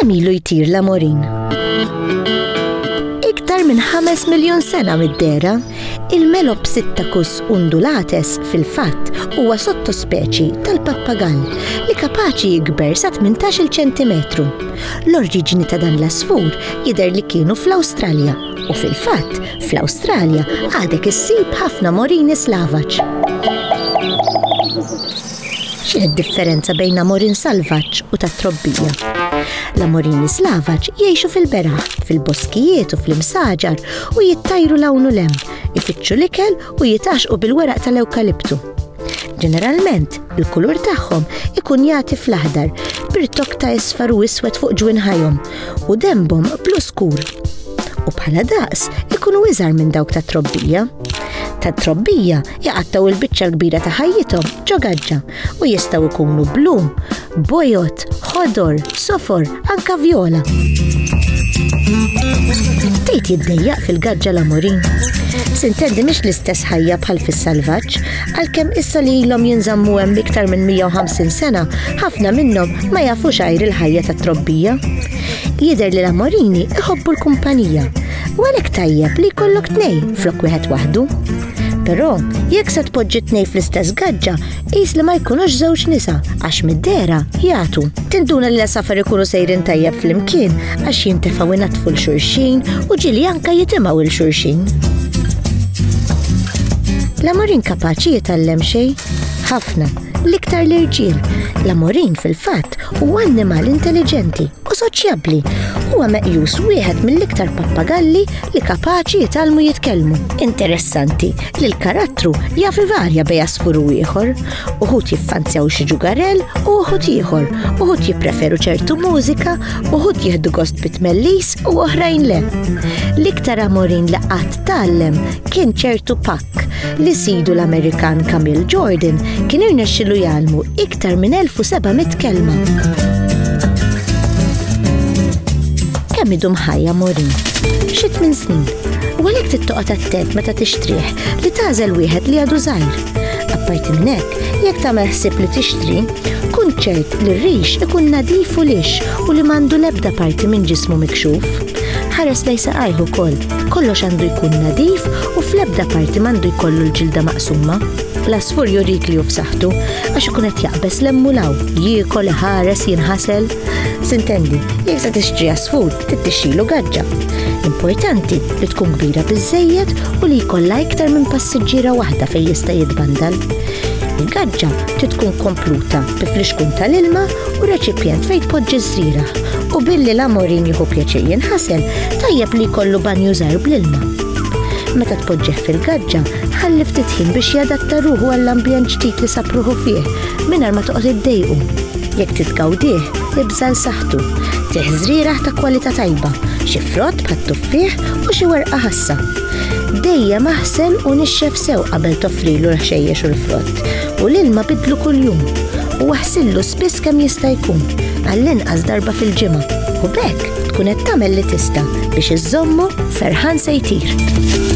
kemm ilu jtir l-amorin. Iktar minn 5 miljun sena mid-dera, il-Melopsittacus undulates fil-fatt huwa sottospeċi tal-pappagall li kapaċi jikber sa 18 ċentimetru. L-oriġini ta' dan l-asfur jidher li kienu fl-Awstralja u fil-fatt fl-Awstralja għadek issib ħafna morini slavaġ. X'inhi d-differenza bejn amorin salvaġġ u tat-trobbija? L-amorini slavaġ jgħixu fil-beraħ, fil-boskijiet u fl-imsaġar u jittajru lawnu lem, ifittxu l-ikel u jitaxqu bil-weraq tal-ewkaliptu. Ġeneralment, il-kulur tagħhom ikun jagħti fl-aħdar bir-tok ta' isfar u iswed fuq ġwinħajhom u dembhom blu skur. U bħala daqs ikunu iżgħar minn dawk tat-trobbija. Tat-trobbija jaqattaw il-biċċa l-kbira ta' ħajjithom ġo gaġġa u jistgħu jkunu blu, bojot, ħodor, sofor, anka vjola. Tejt jiddejjaq fil-gaġġa l-amorin. Sintendi mhix l-istess ħajja bħal fis-salvaġġ, għalkemm issa li ilhom jinżammu hemm iktar minn 150 sena, ħafna minnhom ma jafux għajr il-ħajja tat-trobbija. Jidher li l-amorini iħobbu l-kumpanija u għalhekk tajjeb li jkollok tnejn flok wieħed waħdu. Però jekk se tpoġġi tnejn fl-istess gaġġa, qis li ma jkunux żewġ nisa għax mid-dera jagħtu. Tinduna li l-safar ikunu sejrin tajjeb flimkien għax jintefgħu inatfu l-xulxin u ġieli anke jitimgħu il-xulxin. L-amorin kapaċi jitgħallem xejn? Ħafna, l-iktar l-irġiel. L-amorin fil-fatt huwa annimal intelligenti u soċjabbli. Huwa meqjus wieħed mill-iktar pappagalli li kapaċi jitgħallmu jitkellmu. Interessanti li l-karattru jaf ivarja bejn asfur u ieħor. Uħud jiffanzjaw xi ġugarell u uħud ieħor. Uħud jippreferu ċertu mużika, uħud jieħdu gost bit-mellis u oħrajn le. L-iktar amorin li qatt tgħallem kien ċertu pakk li sidu l-Amerikan Camille Jordan kien irnexxielu jgħallmu iktar minn 1700 kelma. Kemm idum ħajja amorin? Xi 8 snin. U għalhekk tittoqgħod attent meta tixtrih li tagħżel wieħed li għadu żgħir. Apparti minn hekk, jekk tagħmel ħsieb li tixtri, kun ċert li r-rix ikun nadif u lix u li m'għandu l-ebda parti minn ġismu mikxuf. Ħares lejn saqajh ukoll, kollox għandu jkun nadif u fl-ebda parti m'għandu jkollu l-ġilda maqsuma. L-asfur jurik li hu f'saħħtu għax ikun qed jaqbes lemmu-law, jiekol, iħares, jinħasel. Sintendi, jekk se tixtri asfur, tittixxilu gaġġa. Importanti li tkun kbira biżżejjed u li jkollha iktar minn passiġġiera waħda fejn jista' jitbandal. Il-gaġġa trid tkun kompluta bi fliexkun tal-ilma u reċipjent fejn tpoġġi żrieraħ u billi l-amorin jieħu pjaċir jinħasel tajjeb li jkollu banju żgħir bl-ilma. Meta tpoġġih fil-gaġġa, ħalli ftit ħin biex jadatta ruħu għall-ambjent ġdid li sab ruħu fih mingħajr ma toqgħod iddejqu. Jekk titgawdih, ibżal saħħtu, tieħ żrieraħ ta' kwalità tajba, xi frott bħat-tuffieħ u xi werqa ħassa. Dejjem aħsel u nixxef sew qabel toffrilu l-ħxejjex u l-frott u l-ilma bidlu kuljum u waħsillu spiss kemm jista' jkun għall-inqas darba fil-ġimgħa u b'hekk tkun qed tagħmel li tista' biex iżommu ferħan se jtir.